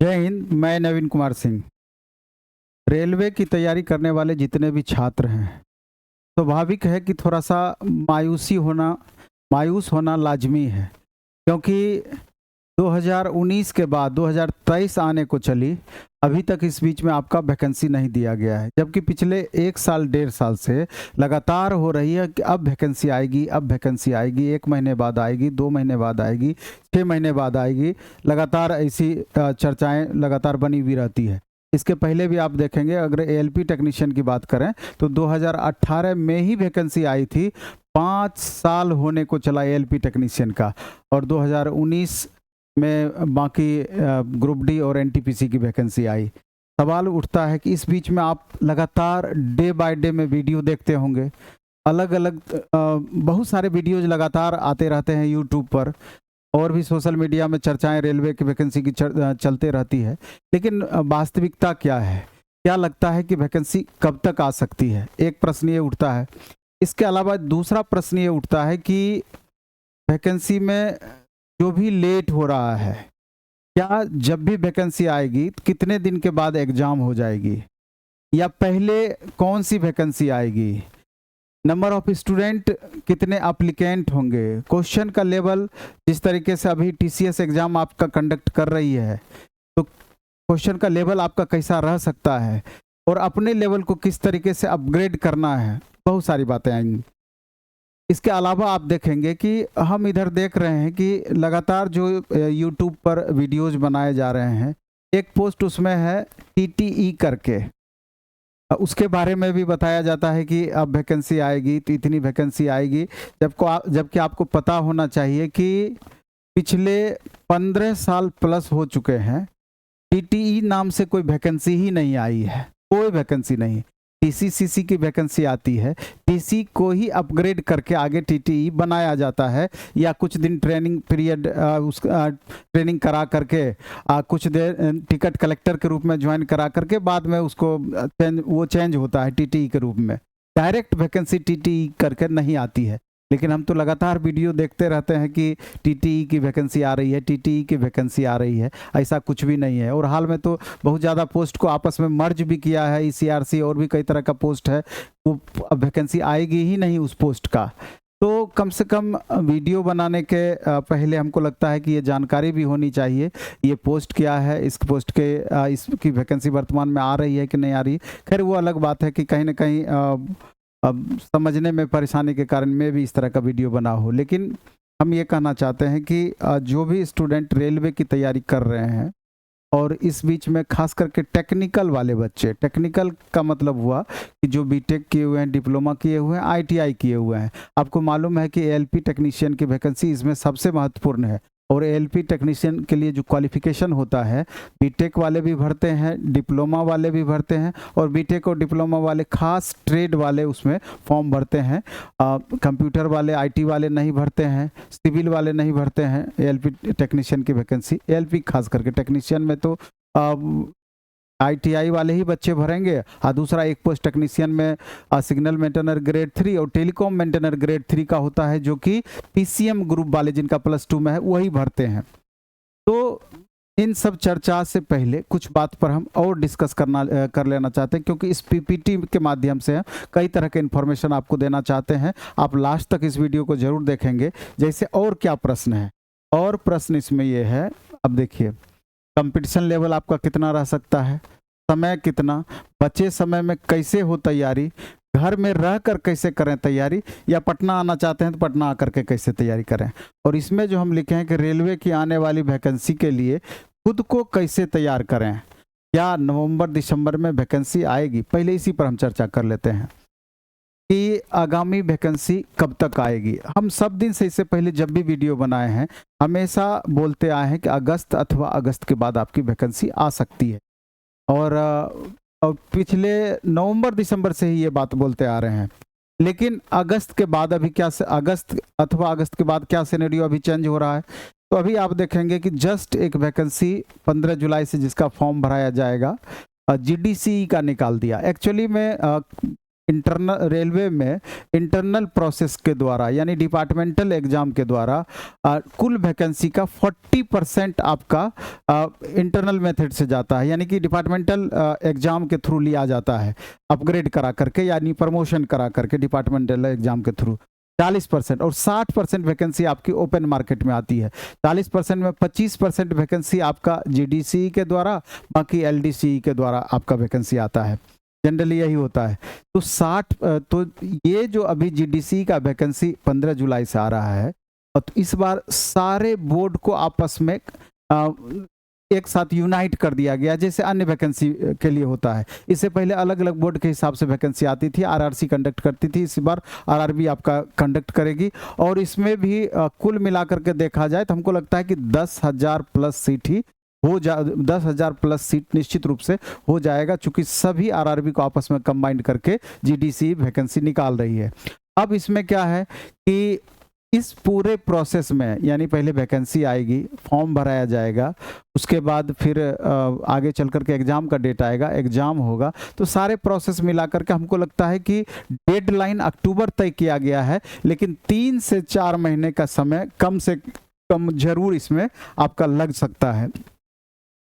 जय हिंद। मैं नवीन कुमार सिंह। रेलवे की तैयारी करने वाले जितने भी छात्र हैं, स्वाभाविक है कि थोड़ा सा मायूस होना लाजमी है, क्योंकि 2019 के बाद 2023 आने को चली, अभी तक इस बीच में आपका वैकेंसी नहीं दिया गया है, जबकि पिछले 1 साल 1.5 साल से लगातार हो रही है कि अब वैकेंसी आएगी, अब वैकेंसी आएगी, 1 महीने बाद आएगी, 2 महीने बाद आएगी, 6 महीने बाद आएगी। लगातार ऐसी चर्चाएं लगातार बनी हुई रहती है। इसके पहले भी आप देखेंगे, अगर एएलपी टेक्नीशियन की बात करें तो 2018 में ही वैकेंसी आई थी। 5 साल होने को चला एएलपी टेक्नीशियन का, और 2019 में बाकी ग्रुप डी और एनटीपीसी की वैकेंसी आई। सवाल उठता है कि इस बीच में आप लगातार डे बाय डे में वीडियो देखते होंगे, अलग अलग बहुत सारे वीडियोज लगातार आते रहते हैं यूट्यूब पर, और भी सोशल मीडिया में चर्चाएं रेलवे की वैकेंसी की चलते रहती है। लेकिन वास्तविकता क्या है? क्या लगता है कि वैकेंसी कब तक आ सकती है? एक प्रश्न ये उठता है। इसके अलावा दूसरा प्रश्न ये उठता है कि वैकेंसी में जो भी लेट हो रहा है, क्या जब भी वैकेंसी आएगी कितने दिन के बाद एग्जाम हो जाएगी, या पहले कौन सी वैकेंसी आएगी, नंबर ऑफ स्टूडेंट कितने एप्लीकेंट होंगे, क्वेश्चन का लेवल, जिस तरीके से अभी टीसीएस एग्जाम आपका कंडक्ट कर रही है तो क्वेश्चन का लेवल आपका कैसा रह सकता है, और अपने लेवल को किस तरीके से अपग्रेड करना है, बहुत सारी बातें आएंगी। इसके अलावा आप देखेंगे कि हम इधर देख रहे हैं कि लगातार जो यूट्यूब पर वीडियोज बनाए जा रहे हैं, एक पोस्ट उसमें है टीटीई करके, उसके बारे में भी बताया जाता है कि अब वैकेंसी आएगी तो इतनी वैकेंसी आएगी, जबकि आपको पता होना चाहिए कि पिछले 15 साल प्लस हो चुके हैं, टीटीई नाम से कोई वैकेंसी ही नहीं आई है, कोई वैकेंसी नहीं। टीसीसीसी की वैकेंसी आती है, टीसी को ही अपग्रेड करके आगे टीटीई बनाया जाता है, या कुछ दिन ट्रेनिंग पीरियड ट्रेनिंग करा करके कुछ देर टिकट कलेक्टर के रूप में ज्वाइन करा करके बाद में उसको चेंज होता है टीटीई के रूप में। डायरेक्ट वैकेंसी टीटीई करके नहीं आती है। लेकिन हम तो लगातार वीडियो देखते रहते हैं कि टीटीई की वैकेंसी आ रही है, टीटीई की वैकेंसी आ रही है। ऐसा कुछ भी नहीं है। और हाल में तो बहुत ज़्यादा पोस्ट को आपस में मर्ज भी किया है, ईसीआरसी और भी कई तरह का पोस्ट है, वो वैकेंसी आएगी ही नहीं उस पोस्ट का। तो कम से कम वीडियो बनाने के पहले हमको लगता है कि ये जानकारी भी होनी चाहिए, ये पोस्ट क्या है, इस पोस्ट के इसकी वैकेंसी वर्तमान में आ रही है कि नहीं आ रही। खैर वो अलग बात है कि कहीं ना कहीं अब समझने में परेशानी के कारण में भी इस तरह का वीडियो बना हो। लेकिन हम ये कहना चाहते हैं कि जो भी स्टूडेंट रेलवे की तैयारी कर रहे हैं, और इस बीच में खास करके टेक्निकल वाले बच्चे, टेक्निकल का मतलब हुआ कि जो बीटेक किए हुए हैं, डिप्लोमा किए हुए हैं, आईटीआई किए हुए हैं। आपको मालूम है कि एएलपी टेक्नीशियन की वैकेंसी इसमें सबसे महत्वपूर्ण है, और एएलपी टेक्नीशियन के लिए जो क्वालिफिकेशन होता है, बीटेक वाले भी भरते हैं, डिप्लोमा वाले भी भरते हैं, और बीटेक और डिप्लोमा वाले खास ट्रेड वाले उसमें फॉर्म भरते हैं। कंप्यूटर वाले, आईटी वाले नहीं भरते हैं, सिविल वाले नहीं भरते हैं एएलपी टेक्नीशियन की वैकेंसी। एएलपी खास करके टेक्नीशियन में तो आईटीआई वाले ही बच्चे भरेंगे, और दूसरा एक पोस्ट टेक्नीशियन में सिग्नल मेंटेनर ग्रेड 3 और टेलीकॉम मेंटेनर ग्रेड 3 का होता है, जो कि पीसीएम ग्रुप वाले जिनका +2 में है वही भरते हैं। तो इन सब चर्चा से पहले कुछ बात पर हम और डिस्कस कर लेना चाहते हैं, क्योंकि इस पीपीटी के माध्यम से कई तरह के इन्फॉर्मेशन आपको देना चाहते हैं। आप लास्ट तक इस वीडियो को जरूर देखेंगे। जैसे और क्या प्रश्न है, और प्रश्न इसमें यह है, अब देखिए कंपटीशन लेवल आपका कितना रह सकता है, समय कितना, बचे समय में कैसे हो तैयारी, घर में रहकर कैसे करें तैयारी, या पटना आना चाहते हैं तो पटना आकर के कैसे तैयारी करें। और इसमें जो हम लिखे हैं कि रेलवे की आने वाली वैकेंसी के लिए खुद को कैसे तैयार करें, क्या नवंबर दिसंबर में वैकेंसी आएगी। पहले इसी पर हम चर्चा कर लेते हैं कि आगामी वैकेंसी कब तक आएगी। हम सब दिन से, इससे पहले जब भी वीडियो बनाए हैं, हमेशा बोलते आए हैं कि अगस्त अथवा अगस्त के बाद आपकी वैकेंसी आ सकती है, और पिछले नवंबर दिसंबर से ही ये बात बोलते आ रहे हैं। लेकिन अगस्त के बाद अभी क्या, अगस्त अथवा अगस्त के बाद क्या सिनेरियो अभी चेंज हो रहा है। तो अभी आप देखेंगे कि जस्ट एक वैकेंसी 15 जुलाई से जिसका फॉर्म भराया जाएगा, जीडीसी का निकाल दिया। एक्चुअली में इंटरनल रेलवे में इंटरनल प्रोसेस के द्वारा यानी डिपार्टमेंटल एग्जाम के द्वारा कुल वैकेंसी का 40% आपका इंटरनल मेथड से जाता है, यानी कि डिपार्टमेंटल एग्जाम के थ्रू लिया जाता है, अपग्रेड करा करके यानी प्रमोशन करा करके डिपार्टमेंटल एग्जाम के थ्रू 40%, और 60% वैकेंसी आपकी ओपन मार्केट में आती है। 40% में 25% वैकेंसी आपका जीडीसी के द्वारा, बाकी एलडीसी के द्वारा आपका वैकेंसी आता है, जनरली यही होता है। तो 60 तो ये जो अभी जीडीसी का वैकेंसी 15 जुलाई से आ रहा है, और तो इस बार सारे बोर्ड को आपस में एक साथ यूनाइट कर दिया गया, जैसे अन्य वैकेंसी के लिए होता है। इससे पहले अलग अलग बोर्ड के हिसाब से वैकेंसी आती थी, आरआरसी कंडक्ट करती थी, इस बार आरआरबी आपका कंडक्ट करेगी। और इसमें भी कुल मिलाकर के देखा जाए तो हमको लगता है कि 10,000 प्लस सीट ही 10,000 प्लस सीट निश्चित रूप से हो जाएगा, चूंकि सभी आरआरबी को आपस में कंबाइंड करके जीडीसी वैकेंसी निकाल रही है। अब इसमें क्या है कि इस पूरे प्रोसेस में यानी पहले वैकेंसी आएगी, फॉर्म भराया जाएगा, उसके बाद फिर आगे चल कर के एग्ज़ाम का डेट आएगा, एग्ज़ाम होगा, तो सारे प्रोसेस मिला करके हमको लगता है कि डेडलाइन अक्टूबर तय किया गया है, लेकिन 3 से 4 महीने का समय कम से कम जरूर इसमें आपका लग सकता है।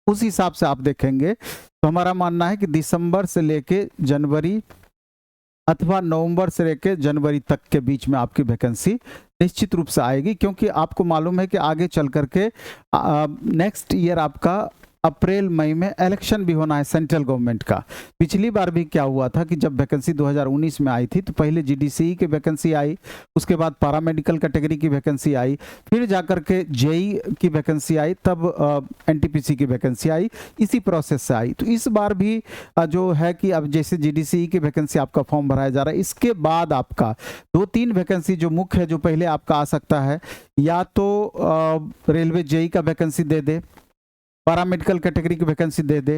उस हिसाब से आप देखेंगे तो हमारा मानना है कि दिसंबर से लेके जनवरी अथवा नवंबर से लेकर जनवरी तक के बीच में आपकी वैकेंसी निश्चित रूप से आएगी, क्योंकि आपको मालूम है कि आगे चल करके नेक्स्ट ईयर आपका अप्रैल मई में इलेक्शन भी होना है सेंट्रल गवर्नमेंट का। पिछली बार भी क्या हुआ था कि जब वैकेंसी 2019 में आई थी तो पहले जीडीसी की वैकेंसी आई, उसके बाद पैरामेडिकल कैटेगरी की वैकेंसी आई, फिर जाकर के जेई की वैकेंसी आई, तब एनटीपीसी की वैकेंसी आई, इसी प्रोसेस से आई। तो इस बार भी जो है कि अब जैसे जीडीसी की वैकेंसी आपका फॉर्म भराया जा रहा है, इसके बाद आपका 2-3 वैकेंसी जो मुख्य है जो पहले आपका आ सकता है, या तो रेलवे जेई का वैकेंसी दे दे, पैरामेडिकल कैटेगरी की वैकेंसी दे दे,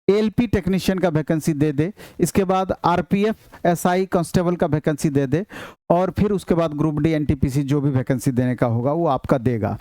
एएलपी टेक्नीशियन का वैकेंसी दे दे, इसके बाद आरपीएफ एसआई कांस्टेबल का वैकेंसी दे दे, और फिर उसके बाद ग्रुप डी एनटीपीसी जो भी वैकेंसी देने का होगा वो आपका देगा।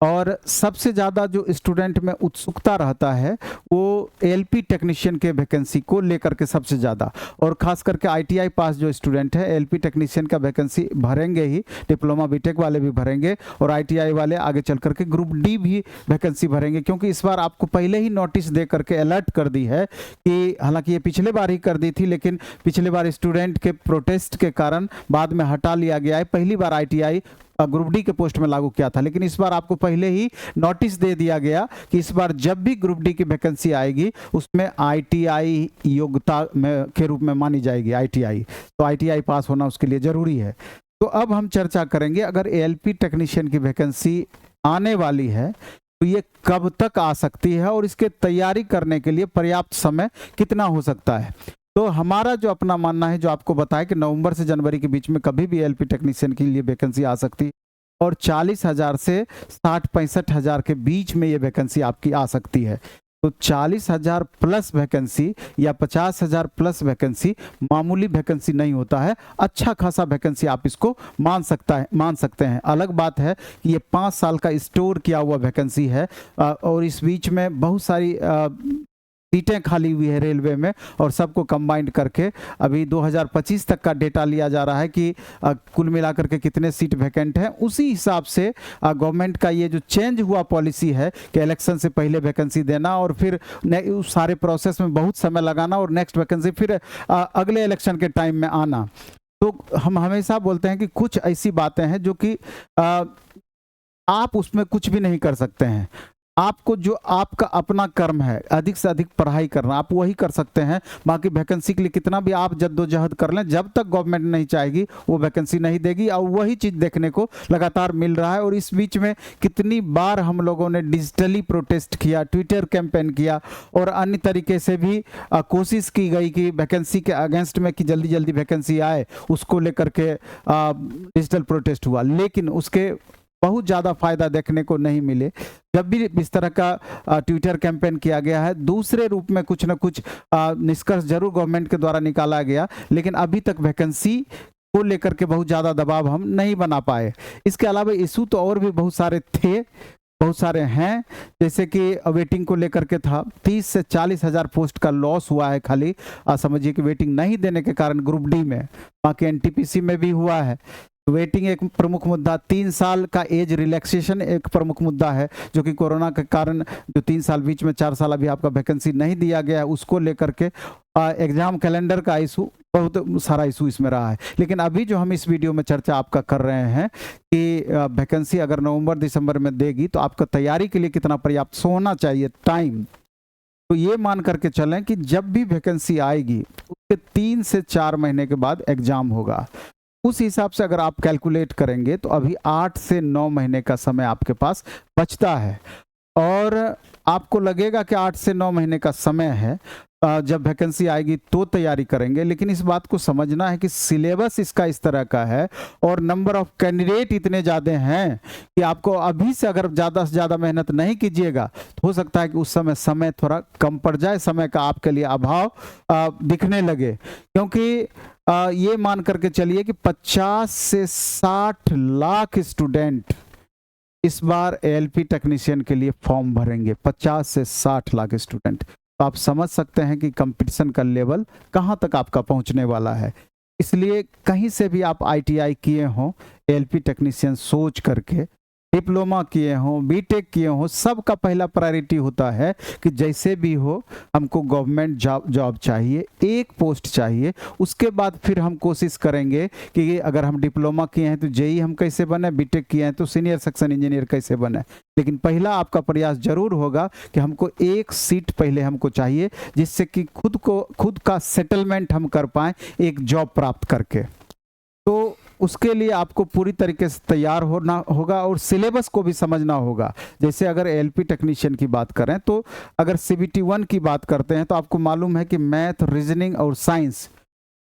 और सबसे ज़्यादा जो स्टूडेंट में उत्सुकता रहता है वो एएलपी टेक्नीशियन के वैकेंसी को लेकर के सबसे ज़्यादा, और ख़ास करके आईटीआई पास जो स्टूडेंट है एएलपी टेक्नीशियन का वैकेंसी भरेंगे ही, डिप्लोमा बीटेक वाले भी भरेंगे, और आईटीआई वाले आगे चल करके ग्रुप डी भी वैकेंसी भरेंगे, क्योंकि इस बार आपको पहले ही नोटिस दे करके अलर्ट कर दी है कि हालांकि ये पिछले बार ही कर दी थी, लेकिन पिछले बार स्टूडेंट के प्रोटेस्ट के कारण बाद में हटा लिया गया है। पहली बार आईटीआई ग्रुप डी के पोस्ट में लागू किया था, लेकिन इस बार आपको पहले ही नोटिस दे दिया गया कि इस बार जब भी ग्रुप डी की वैकेंसी आएगी उसमें आईटीआई योग्यता में के रूप में मानी जाएगी आईटीआई, तो आईटीआई पास होना उसके लिए ज़रूरी है। तो अब हम चर्चा करेंगे, अगर एएलपी टेक्नीशियन की वैकेंसी आने वाली है तो ये कब तक आ सकती है और इसके तैयारी करने के लिए पर्याप्त समय कितना हो सकता है। तो हमारा जो अपना मानना है, जो आपको बताया कि नवंबर से जनवरी के बीच में कभी भी एएलपी टेक्नीशियन के लिए वैकेंसी आ सकती है, और 40,000 से 60-65,000 के बीच में ये वैकेंसी आपकी आ सकती है। तो 40,000 प्लस वैकेंसी या 50,000 प्लस वैकेंसी मामूली वैकेंसी नहीं होता है, अच्छा खासा वैकेंसी आप इसको मान सकते हैं। अलग बात है कि ये 5 साल का स्टोर किया हुआ वैकेंसी है, और इस बीच में बहुत सारी सीटें खाली हुई है रेलवे में, और सबको कंबाइंड करके अभी 2025 तक का डेटा लिया जा रहा है कि कुल मिलाकर के कितने सीट वैकेंट हैं। उसी हिसाब से गवर्नमेंट का ये जो चेंज हुआ पॉलिसी है कि इलेक्शन से पहले वैकेंसी देना और फिर उस सारे प्रोसेस में बहुत समय लगाना और नेक्स्ट वैकेंसी फिर अगले इलेक्शन के टाइम में आना, तो हम हमेशा बोलते हैं कि कुछ ऐसी बातें हैं जो कि आप उसमें कुछ भी नहीं कर सकते हैं। आपको जो आपका अपना कर्म है, अधिक से अधिक पढ़ाई करना, आप वही कर सकते हैं। बाकी वैकेंसी के लिए कितना भी आप जद्दोजहद कर लें, जब तक गवर्नमेंट नहीं चाहेगी वो वैकेंसी नहीं देगी, और वही चीज़ देखने को लगातार मिल रहा है। और इस बीच में कितनी बार हम लोगों ने डिजिटली प्रोटेस्ट किया, ट्विटर कैंपेन किया, और अन्य तरीके से भी कोशिश की गई कि वैकेंसी के अगेंस्ट में कि जल्दी जल्दी वैकेंसी आए, उसको लेकर के डिजिटल प्रोटेस्ट हुआ, लेकिन उसके बहुत ज़्यादा फायदा देखने को नहीं मिले। जब भी इस तरह का ट्विटर कैंपेन किया गया है, दूसरे रूप में कुछ न कुछ निष्कर्ष जरूर गवर्नमेंट के द्वारा निकाला गया, लेकिन अभी तक वैकेंसी को लेकर के बहुत ज़्यादा दबाव हम नहीं बना पाए। इसके अलावा इशू तो और भी बहुत सारे थे, बहुत सारे हैं, जैसे कि वेटिंग को लेकर के था 30 से 40 हज़ार पोस्ट का लॉस हुआ है खाली, समझिए कि वेटिंग नहीं देने के कारण ग्रुप डी में, बाकी एनटीपीसी में भी हुआ है। वेटिंग एक प्रमुख मुद्दा, 3 साल का एज रिलैक्सेशन एक प्रमुख मुद्दा है, जो कि कोरोना के कारण जो 3 साल बीच में 4 साल अभी आपका वैकेंसी नहीं दिया गया है, उसको लेकर के एग्जाम कैलेंडर का इशू, बहुत सारा इशू इसमें रहा है। लेकिन अभी जो हम इस वीडियो में चर्चा आपका कर रहे हैं कि वैकेंसी अगर नवंबर दिसंबर में देगी तो आपका तैयारी के लिए कितना पर्याप्त होना चाहिए टाइम। तो ये मान करके चलें कि जब भी वैकेंसी आएगी उसके 3 से 4 महीने के बाद एग्जाम होगा। उस हिसाब से अगर आप कैलकुलेट करेंगे तो अभी 8 से 9 महीने का समय आपके पास बचता है, और आपको लगेगा कि 8 से 9 महीने का समय है, जब वैकेंसी आएगी तो तैयारी करेंगे। लेकिन इस बात को समझना है कि सिलेबस इसका इस तरह का है और नंबर ऑफ कैंडिडेट इतने ज़्यादा हैं कि आपको अभी से अगर ज़्यादा से ज़्यादा मेहनत नहीं कीजिएगा तो हो सकता है कि उस समय थोड़ा कम पड़ जाए, समय का आपके लिए अभाव दिखने लगे। क्योंकि ये मान करके चलिए कि 50 से 60 लाख स्टूडेंट इस बार एएलपी टेक्नीशियन के लिए फॉर्म भरेंगे, 50 से 60 लाख स्टूडेंट। तो आप समझ सकते हैं कि कंपटीशन का लेवल कहां तक आपका पहुंचने वाला है। इसलिए कहीं से भी आप आईटीआई किए हों, एएलपी टेक्नीशियन सोच करके, डिप्लोमा किए हों, बीटेक किए हों, सबका पहला प्रायोरिटी होता है कि जैसे भी हो हमको गवर्नमेंट जॉब चाहिए, एक पोस्ट चाहिए। उसके बाद फिर हम कोशिश करेंगे कि अगर हम डिप्लोमा किए हैं तो जेई हम कैसे बने, बीटेक किए हैं तो सीनियर सेक्शन इंजीनियर कैसे बने। लेकिन पहला आपका प्रयास जरूर होगा कि हमको एक सीट पहले हमको चाहिए, जिससे कि खुद का सेटलमेंट हम कर पाएँ एक जॉब प्राप्त करके। तो उसके लिए आपको पूरी तरीके से तैयार होना होगा और सिलेबस को भी समझना होगा। जैसे अगर एएलपी टेक्नीशियन की बात करें तो अगर सीबीटी 1 की बात करते हैं तो आपको मालूम है कि मैथ, रीजनिंग और साइंस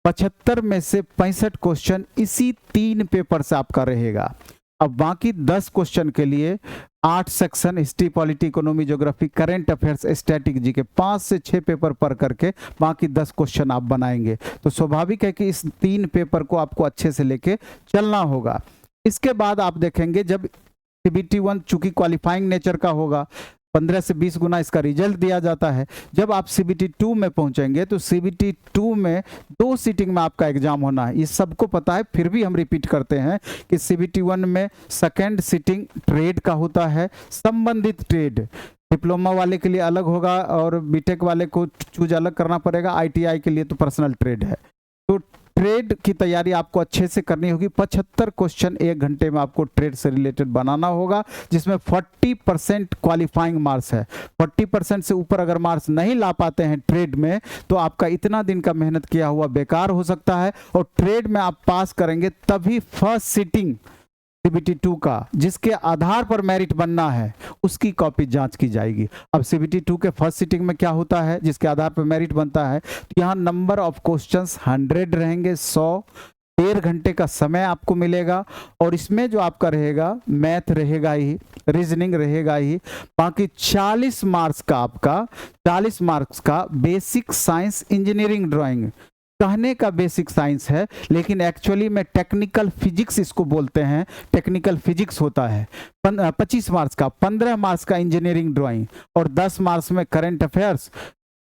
75 में से 65 क्वेश्चन इसी 3 पेपर से आपका रहेगा। अब बाकी 10 क्वेश्चन के लिए 8 section, history, polity, economy, geography, current affairs, static G के 5 से 6 पेपर पढ़ करके बाकी 10 क्वेश्चन आप बनाएंगे। तो स्वाभाविक है कि इस 3 पेपर को आपको अच्छे से लेके चलना होगा। इसके बाद आप देखेंगे जब सीबीटी 1 चूंकि क्वालिफाइंग नेचर का होगा, 15 से 20 गुना इसका रिजल्ट दिया जाता है। जब आप सीबीटी 2 में पहुंचेंगे तो सीबीटी 2 में 2 सीटिंग में आपका एग्जाम होना है, ये सबको पता है, फिर भी हम रिपीट करते हैं कि सीबीटी 1 में सेकंड सीटिंग ट्रेड का होता है, संबंधित ट्रेड। डिप्लोमा वाले के लिए अलग होगा और बीटेक वाले को चूज अलग करना पड़ेगा, आईटीआई के लिए तो पर्सनल ट्रेड है। तो ट्रेड की तैयारी आपको अच्छे से करनी होगी। 75 क्वेश्चन 1 घंटे में आपको ट्रेड से रिलेटेड बनाना होगा, जिसमें 40% क्वालिफाइंग मार्क्स है। 40% से ऊपर अगर मार्क्स नहीं ला पाते हैं ट्रेड में तो आपका इतना दिन का मेहनत किया हुआ बेकार हो सकता है, और ट्रेड में आप पास करेंगे तभी फर्स्ट सीटिंग सीबीटी 2 का, जिसके आधार पर मेरिट बनना है, उसकी कॉपी जांच की जाएगी। अब सीबीटी 2 के फर्स्ट सीटिंग में क्या होता है, जिसके आधार पर मेरिट बनता है, तो यहाँ नंबर ऑफ क्वेश्चंस 100 रहेंगे, 100, 1.5 घंटे का समय आपको मिलेगा। और इसमें जो आपका रहेगा, मैथ रहेगा ही, रीजनिंग रहेगा ही, बाकी 40 मार्क्स का आपका 40 मार्क्स का बेसिक साइंस, इंजीनियरिंग, ड्राइंग। कहने का बेसिक साइंस है लेकिन एक्चुअली में टेक्निकल फिजिक्स इसको बोलते हैं, टेक्निकल फिजिक्स होता है। 25 मार्क्स का, 15 मार्क्स का इंजीनियरिंग ड्राइंग, और 10 मार्क्स में current affairs,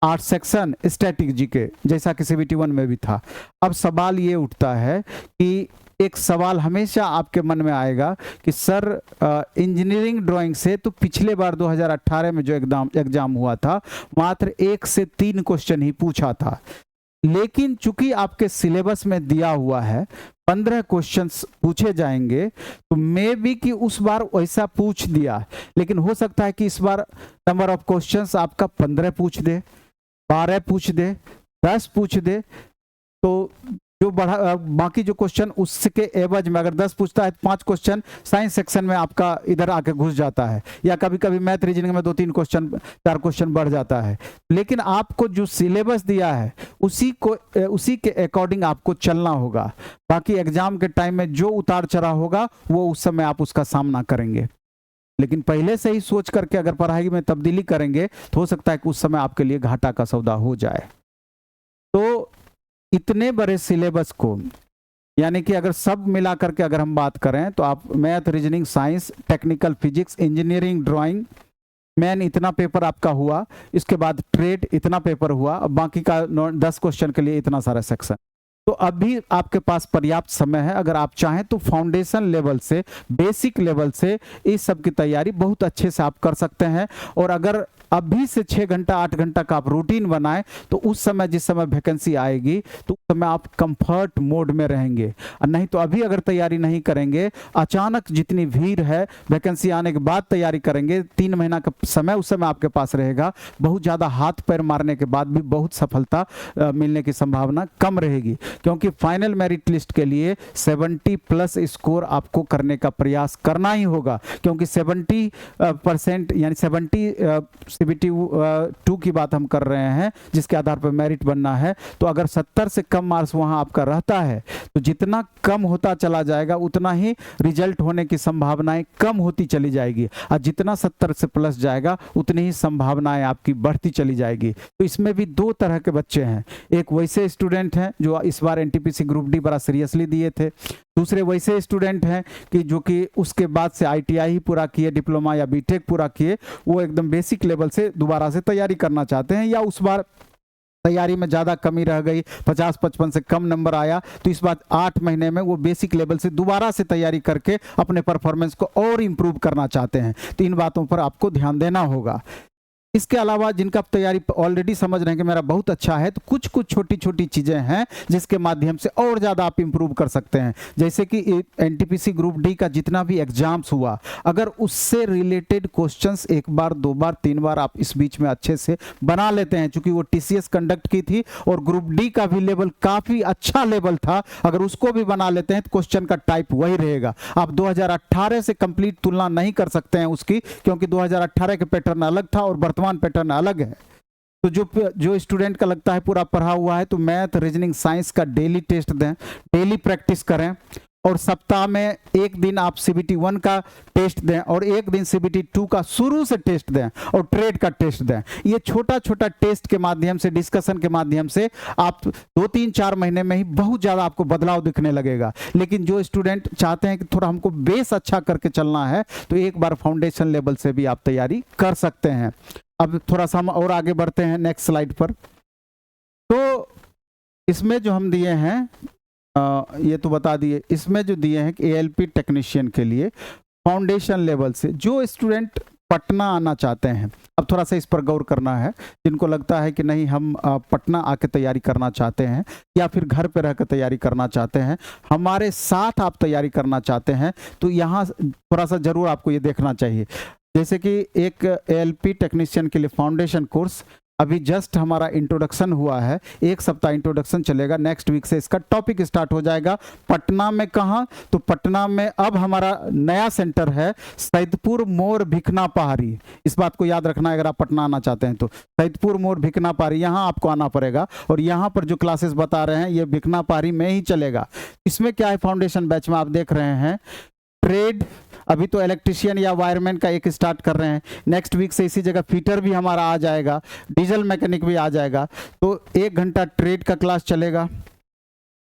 8 section static GK, जैसा कि सीबीटी 1 में भी था। अब सवाल ये उठता है कि एक सवाल हमेशा आपके मन में आएगा कि सर इंजीनियरिंग ड्राइंग से तो पिछले बार 2018 में जो एग्जाम हुआ था मात्र 1 से 3 क्वेश्चन ही पूछा था, लेकिन चूंकि आपके सिलेबस में दिया हुआ है 15 क्वेश्चंस पूछे जाएंगे, तो मे बी कि उस बार वैसा पूछ दिया, लेकिन हो सकता है कि इस बार नंबर ऑफ क्वेश्चंस आपका 15 पूछ दे, 12 पूछ दे, 10 पूछ दे। तो जो बाकी जो क्वेश्चन उसके एवज में अगर 10 पूछता है तो 5 क्वेश्चन साइंस सेक्शन में आपका इधर आके घुस जाता है, या कभी कभी मैथ रीजनिंग में 2-3 क्वेश्चन, 4 क्वेश्चन बढ़ जाता है। लेकिन आपको जो सिलेबस दिया है उसी के अकॉर्डिंग आपको चलना होगा। बाकी एग्जाम के टाइम में जो उतार चढ़ाव होगा वो उस समय आप उसका सामना करेंगे, लेकिन पहले से ही सोच करके अगर पढ़ाई में तब्दीली करेंगे तो हो सकता है कि उस समय आपके लिए घाटा का सौदा हो जाए। तो इतने बड़े सिलेबस को यानी कि अगर सब मिला करके अगर हम बात करें तो आप math, reasoning, science, technical, physics, engineering, drawing, man इतना पेपर आपका हुआ, इसके बाद ट्रेड इतना पेपर हुआ, अब बाकी का 10 क्वेश्चन के लिए इतना सारा सेक्शन। तो अभी आपके पास पर्याप्त समय है, अगर आप चाहें तो फाउंडेशन लेवल से, बेसिक लेवल से इस सब की तैयारी बहुत अच्छे से आप कर सकते हैं। और अगर अभी से 6 घंटा 8 घंटा का आप रूटीन बनाएं तो उस समय, जिस समय वैकेंसी आएगी तो उस समय आप कंफर्ट मोड में रहेंगे। और नहीं तो अभी अगर तैयारी नहीं करेंगे, अचानक जितनी भीड़ है, वैकेंसी आने के बाद तैयारी करेंगे, 3 महीना का समय उस समय आपके पास रहेगा, बहुत ज़्यादा हाथ पैर मारने के बाद भी बहुत सफलता मिलने की संभावना कम रहेगी। क्योंकि फाइनल मेरिट लिस्ट के लिए 70+ स्कोर आपको करने का प्रयास करना ही होगा, क्योंकि 70% यानी 70 CBT 2 की बात हम कर रहे हैं, जिसके आधार पर मेरिट बनना है। तो अगर 70 से कम मार्क्स वहां आपका रहता है तो जितना कम होता चला जाएगा उतना ही रिजल्ट होने की संभावनाएं कम होती चली जाएगी, और जितना 70 से प्लस जाएगा उतनी ही संभावनाएं आपकी बढ़ती चली जाएगी। तो इसमें भी 2 तरह के बच्चे हैं, एक वैसे स्टूडेंट हैं जो इस बार NTPC ग्रुप डी बड़ा सीरियसली दिए थे, दूसरे वैसे स्टूडेंट हैं कि जो कि उसके बाद से ITI ही पूरा किए, डिप्लोमा या BTech पूरा किए, वो एकदम बेसिक लेवल से दोबारा से तैयारी करना चाहते हैं, या उस बार तैयारी में ज़्यादा कमी रह गई, 50-55 से कम नंबर आया, तो इस बार 8 महीने में वो बेसिक लेवल से दोबारा से तैयारी करके अपने परफॉर्मेंस को और इम्प्रूव करना चाहते हैं। तो इन बातों पर आपको ध्यान देना होगा। इसके अलावा जिनका तैयारी ऑलरेडी समझ रहे हैं कि मेरा बहुत अच्छा है, तो कुछ कुछ छोटी छोटी चीज़ें हैं जिसके माध्यम से और ज़्यादा आप इंप्रूव कर सकते हैं। जैसे कि NTPC ग्रुप डी का जितना भी एग्जाम्स हुआ, अगर उससे रिलेटेड क्वेश्चंस 1 बार 2 बार 3 बार आप इस बीच में अच्छे से बना लेते हैं, चूंकि वो TCS कंडक्ट की थी और ग्रुप डी का भी लेवल काफ़ी अच्छा लेवल था, अगर उसको भी बना लेते हैं तो क्वेश्चन का टाइप वही रहेगा। आप 2018 से कंप्लीट तुलना नहीं कर सकते हैं उसकी, क्योंकि 2018 के पैटर्न अलग था और वर्तमान पैटर्न अलग है। तो जो स्टूडेंट का लगता है पूरा पढ़ा हुआ है, तो मैथ, रीजनिंग, साइंस का डेली टेस्ट दें, डेली प्रैक्टिस करें, और सप्ताह में 1 दिन आप CBT 1 का टेस्ट दें और 1 दिन CBT 2 का शुरू से टेस्ट दें और ट्रेड का टेस्ट दें। ये छोटा छोटा टेस्ट के माध्यम से, डिस्कशन के माध्यम से आप 2-3-4 महीने में ही बहुत ज़्यादा आपको बदलाव दिखने लगेगा। लेकिन जो स्टूडेंट चाहते हैं कि थोड़ा हमको बेस अच्छा करके चलना है, तो एक बार फाउंडेशन लेवल से भी आप तैयारी कर सकते हैं। अब थोड़ा सा हम और आगे बढ़ते हैं नेक्स्ट स्लाइड पर। तो इसमें जो हम दिए हैं, ये तो बता दिए, इसमें जो दिए हैं कि ALP टेक्नीशियन के लिए फाउंडेशन लेवल से जो स्टूडेंट पटना आना चाहते हैं, अब थोड़ा सा इस पर गौर करना है। जिनको लगता है कि नहीं हम पटना आके तैयारी करना चाहते हैं, या फिर घर पे रहकर तैयारी करना चाहते हैं, हमारे साथ आप तैयारी करना चाहते हैं, तो यहाँ थोड़ा सा ज़रूर आपको ये देखना चाहिए। जैसे कि एक ALP टेक्नीशियन के लिए फाउंडेशन कोर्स अभी जस्ट हमारा इंट्रोडक्शन हुआ है, 1 सप्ताह इंट्रोडक्शन चलेगा, नेक्स्ट वीक से इसका टॉपिक स्टार्ट हो जाएगा। पटना में कहाँ? तो पटना में अब हमारा नया सेंटर है सैदपुर मोड़ भिखना पहाड़ी। इस बात को याद रखना है, अगर आप पटना आना चाहते हैं तो सैदपुर मोड़ भिखना पहाड़ी, यहाँ आपको आना पड़ेगा। और यहाँ पर जो क्लासेस बता रहे हैं ये भिखना पहाड़ी में ही चलेगा। इसमें क्या है, फाउंडेशन बैच में आप देख रहे हैं ट्रेड, अभी तो इलेक्ट्रिशियन या वायरमैन का एक स्टार्ट कर रहे हैं, नेक्स्ट वीक से इसी जगह फिटर भी हमारा आ जाएगा, डीजल मैकेनिक भी आ जाएगा। तो 1 घंटा ट्रेड का क्लास चलेगा।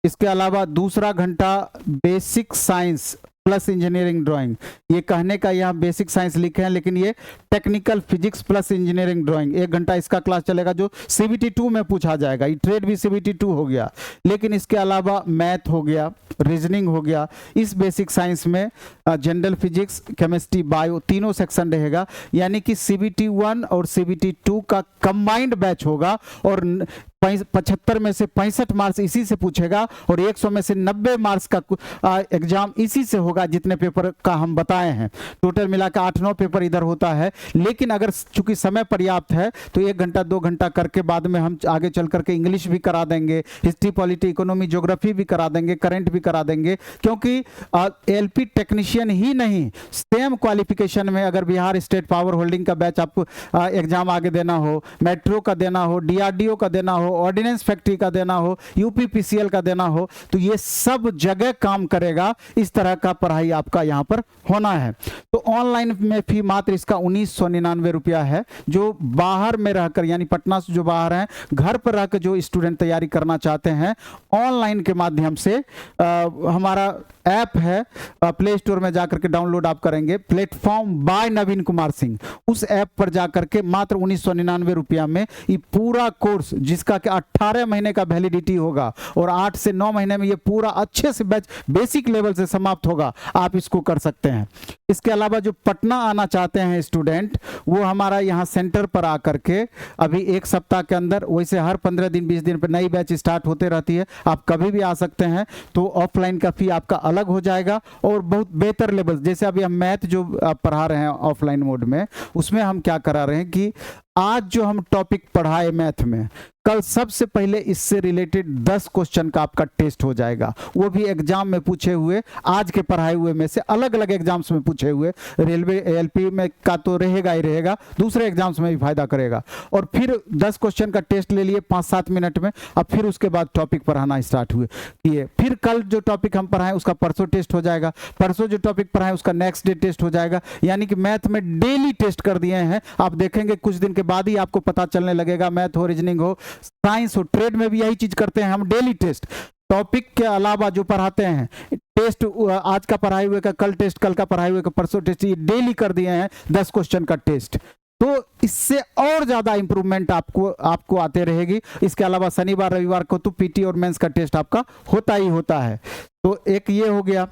इसके अलावा दूसरा घंटा basic science plus engineering drawing. ये कहने का यहाँ बेसिक साइंस लिखे हैं, लेकिन ये technical physics plus engineering drawing, 1 घंटा इसका क्लास चलेगा, जो CBT 2 में पूछा जाएगा। ये ट्रेड भी CBT 2 हो गया, लेकिन इसके अलावा मैथ हो गया, रीजनिंग हो गया। इस बेसिक साइंस में जनरल फिजिक्स, केमिस्ट्री, बायो तीनों सेक्शन रहेगा, यानी कि CBT 1 और CBT 2 का कंबाइंड बैच होगा। और 75 में से 65 मार्क्स इसी से पूछेगा, और 100 में से 90 मार्क्स का एग्जाम इसी से होगा, जितने पेपर का हम बताए हैं। टोटल मिलाकर 8-9 पेपर इधर होता है। लेकिन अगर चूंकि समय पर्याप्त है तो 1 घंटा 2 घंटा करके बाद में हम आगे चल करके इंग्लिश भी करा देंगे, हिस्ट्री, पॉलिटी, इकोनॉमी, ज्योग्राफी भी करा देंगे, करंट भी करा देंगे। क्योंकि ALP टेक्नीशियन ही नहीं, सेम क्वालिफिकेशन में अगर बिहार स्टेट पावर होल्डिंग का बैच आपको एग्जाम आगे देना हो, मेट्रो का देना हो, DRDO का देना हो, हो, ऑर्डिनेंस फैक्ट्री का देना हो, यूपीपीसीएल का देना हो, तो ये सब जगह काम करेगा। इस तरह का पढ़ाई आपका यहाँ पर होना है। तो ऑनलाइन में फी मात्र इसका 1999 रुपया है। जो बाहर में रहकर, यानी पटना से जो बाहर हैं, घर पर रहकर जो स्टूडेंट तैयारी करना चाहते हैं, ऑनलाइन के माध्यम से हमारा ऐप है, प्ले स्टोर में जाकर के डाउनलोड आप करेंगे, प्लेटफॉर्म बाय नवीन कुमार सिंह, उस ऐप पर जाकर के मात्र 1999 रुपया में ये पूरा कोर्स, जिसका कि 18 महीने का वैलिडिटी होगा और 8 से 9 महीने में ये पूरा अच्छे से बैच बेसिक लेवल से समाप्त होगा, आप इसको कर सकते हैं। इसके अलावा जो पटना आना चाहते हैं स्टूडेंट, वो हमारा यहाँ सेंटर पर आकर के अभी 1 सप्ताह के अंदर, वैसे हर 15 दिन 20 दिन पर नई बैच स्टार्ट होते रहती है, आप कभी भी आ सकते हैं। तो ऑफलाइन का फी आपका अलग हो जाएगा और बहुत बेहतर लेवल, जैसे अभी हम मैथ जो पढ़ा रहे हैं ऑफलाइन मोड में, उसमें हम क्या करा रहे हैं कि आज जो हम टॉपिक पढ़ाए मैथ में, कल सबसे पहले इससे रिलेटेड 10 क्वेश्चन का आपका टेस्ट हो जाएगा, वो भी एग्जाम में पूछे हुए, आज के पढ़ाए हुए में से अलग अलग एग्जाम्स में पूछे हुए। रेलवे एलपी में का तो रहेगा ही रहेगा, दूसरे एग्जाम्स में भी फायदा करेगा। और फिर 10 क्वेश्चन का टेस्ट ले लिए 5-7 मिनट में, अब फिर उसके बाद टॉपिक पढ़ाना स्टार्ट हुए किए। फिर कल जो टॉपिक हम पढ़ाएं उसका परसों टेस्ट हो जाएगा, परसों जो टॉपिक पढ़ाएं उसका नेक्स्ट डे टेस्ट हो जाएगा। यानी कि मैथ में डेली टेस्ट कर दिए हैं। आप देखेंगे कुछ दिन के बाद ही आपको पता चलने लगेगा, मैथ हो, रीजनिंग हो, साइंस हो, ट्रेड में भी यही चीज करते हैं हम, डेली टेस्ट। टॉपिक के अलावा जो पढ़ाते हैं टेस्ट, आज का पढ़ाए हुए का कल टेस्ट, कल का पढ़ाए हुए का परसों टेस्ट, ये डेली कर दिए हैं 10 क्वेश्चन का टेस्ट। तो इससे और ज्यादा इंप्रूवमेंट आपको आते रहेगी। इसके अलावा शनिवार रविवार को तो पीटी और मेंस का टेस्ट आपका होता ही होता है। तो एक ये हो गया।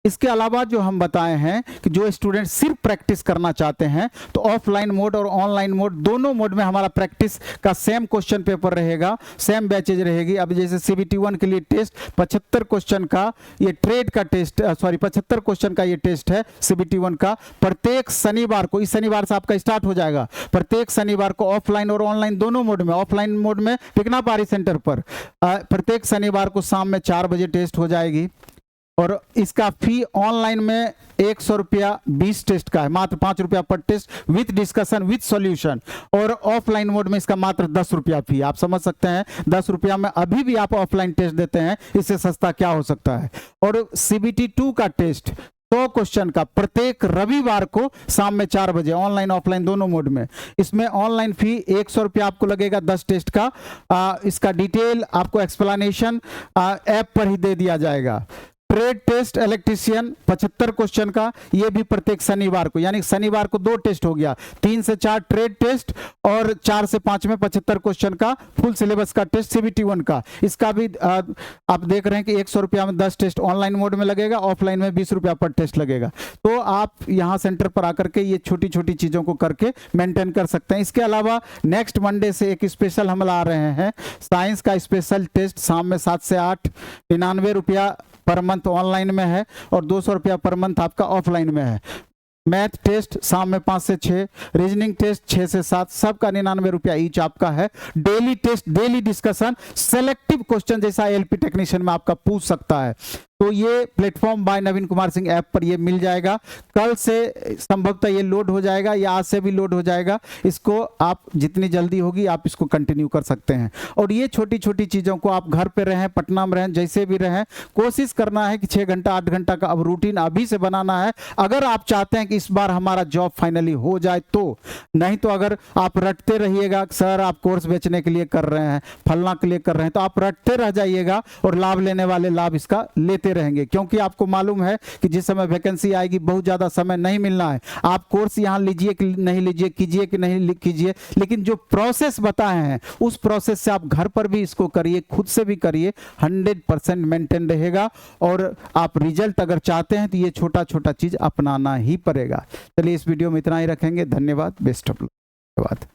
इसके अलावा जो हम बताए हैं कि जो स्टूडेंट सिर्फ प्रैक्टिस करना चाहते हैं, तो ऑफलाइन मोड और ऑनलाइन मोड दोनों मोड में हमारा प्रैक्टिस का सेम क्वेश्चन पेपर रहेगा, सेम बैचेज रहेगी। अब जैसे CBT 1 के लिए टेस्ट 75 क्वेश्चन का ये ट्रेड का टेस्ट, 75 क्वेश्चन का ये टेस्ट है CBT 1 का। प्रत्येक शनिवार को, इस शनिवार से आपका स्टार्ट हो जाएगा, प्रत्येक शनिवार को ऑफलाइन और ऑनलाइन दोनों मोड में, ऑफलाइन मोड में टिकनापारी सेंटर पर प्रत्येक शनिवार को शाम में 4 बजे टेस्ट हो जाएगी। और इसका फी ऑनलाइन में 100 रुपया 20 टेस्ट का है, मात्र 5 रुपया पर test, with discussion with solution. और ऑफलाइन मोड में इसका मात्र 10 रुपया फी। आप समझ सकते हैं 10 रुपया में अभी भी आप ऑफलाइन टेस्ट देते हैं, इससे सस्ता क्या हो सकता है। और CBT 2 का टेस्ट 100 क्वेश्चन का प्रत्येक रविवार को शाम में 4 बजे, ऑनलाइन ऑफलाइन दोनों मोड में। इसमें ऑनलाइन फी 100 रुपया आपको लगेगा 10 टेस्ट का। इसका डिटेल आपको एक्सप्लेनेशन ऐप पर ही दे दिया जाएगा। ट्रेड टेस्ट इलेक्ट्रीशियन 75 क्वेश्चन का, ये भी प्रत्येक शनिवार को, यानी शनिवार को 2 टेस्ट हो गया, 3 से 4 ट्रेड टेस्ट और 4 से 5 में 75 क्वेश्चन का फुल सिलेबस का टेस्ट CBT 1 का। इसका भी आप देख रहे हैं कि 100 रुपया में 10 टेस्ट ऑनलाइन मोड में लगेगा, ऑफलाइन में 20 रुपया पर टेस्ट लगेगा। तो आप यहाँ सेंटर पर आकर के ये छोटी छोटी चीजों को करके मेंटेन कर सकते हैं। इसके अलावा नेक्स्ट मंडे से एक स्पेशल हम ला रहे हैं, साइंस का स्पेशल टेस्ट शाम में 7 से 8, 99 रुपया पर मंथ ऑनलाइन में है और 200 रुपया पर मंथ आपका ऑफलाइन में है। मैथ टेस्ट शाम में 5 से 6, रीजनिंग टेस्ट 6 से 7, सबका 99 रुपया ईच आपका है। Daily test, daily discussion, selective question जैसा LP टेक्नीशियन में आपका पूछ सकता है। तो ये platform by Naveen Kumar Singh app पर ये मिल जाएगा। कल से संभवतः ये लोड हो जाएगा या आज से भी लोड हो जाएगा। इसको आप जितनी जल्दी होगी आप इसको कंटिन्यू कर सकते हैं। और ये छोटी छोटी चीज़ों को आप घर पे रहें, पटना में रहें, जैसे भी रहें, कोशिश करना है कि 6 घंटा 8 घंटा का अब रूटीन अभी से बनाना है, अगर आप चाहते हैं कि इस बार हमारा जॉब फाइनली हो जाए तो। नहीं तो अगर आप रटते रहिएगा, सर आप कोर्स बेचने के लिए कर रहे हैं, फलना के लिए कर रहे हैं, तो आप रटते रह जाइएगा और लाभ लेने वाले लाभ इसका लेते रहेंगे। क्योंकि आपको मालूम है कि जिस समय वैकेंसी आएगी बहुत ज्यादा समय नहीं मिलना है। आप कोर्स यहां लीजिए कि नहीं लीजिए, कीजिए कि नहीं कीजिए, लेकिन जो प्रोसेस बताए हैं उस प्रोसेस से आप घर पर भी इसको करिए, खुद से भी करिए, 100% मेंटेन रहेगा। और आप रिजल्ट अगर चाहते हैं तो ये छोटा छोटा चीज अपनाना ही पड़ेगा। चलिए इस वीडियो में इतना ही रखेंगे। धन्यवाद, बेस्ट ऑफ लक। धन्यवाद।